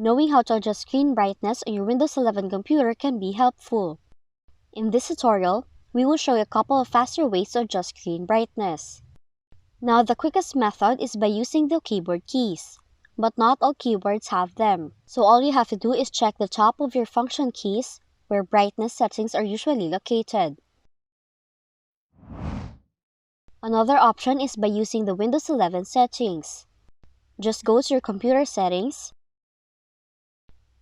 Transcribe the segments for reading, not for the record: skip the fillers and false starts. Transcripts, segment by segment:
Knowing how to adjust screen brightness on your Windows 11 computer can be helpful. In this tutorial, we will show you a couple of faster ways to adjust screen brightness. Now, the quickest method is by using the keyboard keys, but not all keyboards have them. So all you have to do is check the top of your function keys where brightness settings are usually located. Another option is by using the Windows 11 settings. Just go to your computer settings,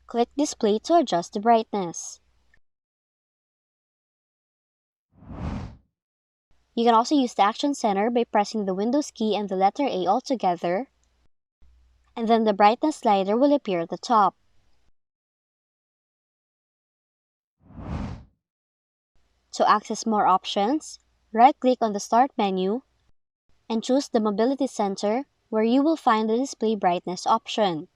click Display to adjust the brightness. You can also use the Action Center by pressing the Windows key and the letter A all together, and then the brightness slider will appear at the top. To access more options, right-click on the Start menu and choose the Mobility Center, where you will find the Display Brightness option.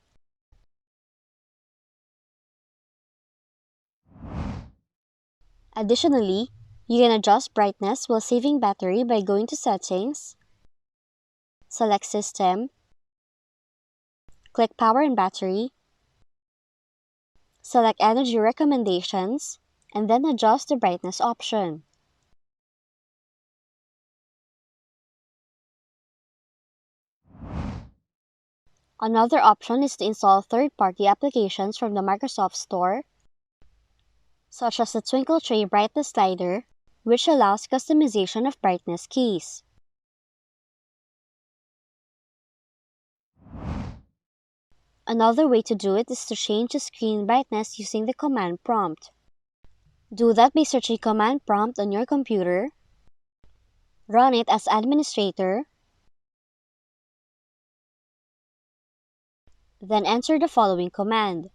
Additionally, you can adjust brightness while saving battery by going to Settings, select System, click Power and Battery, select Energy Recommendations, and then adjust the brightness option. Another option is to install third-party applications from the Microsoft Store, such as the Twinkle Tray Brightness Slider, which allows customization of brightness keys. Another way to do it is to change the screen brightness using the command prompt. Do that by searching command prompt on your computer, run it as administrator, then enter the following command.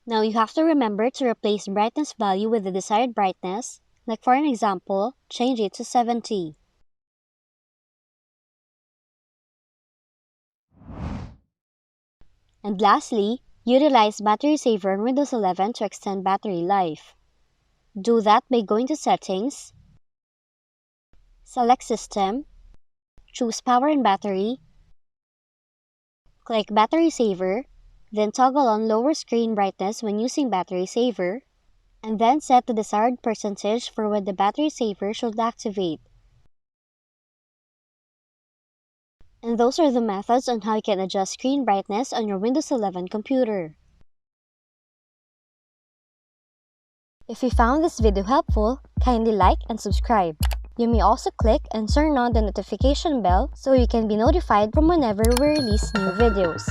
Now you have to remember to replace brightness value with the desired brightness, like for an example, change it to 70. And lastly, utilize Battery Saver on Windows 11 to extend battery life. Do that by going to Settings, select System, choose Power and Battery, click Battery Saver, then toggle on Lower Screen Brightness when using Battery Saver, and then set the desired percentage for when the Battery Saver should activate. And those are the methods on how you can adjust screen brightness on your Windows 11 computer. If you found this video helpful, kindly like and subscribe. You may also click and turn on the notification bell so you can be notified from whenever we release new videos.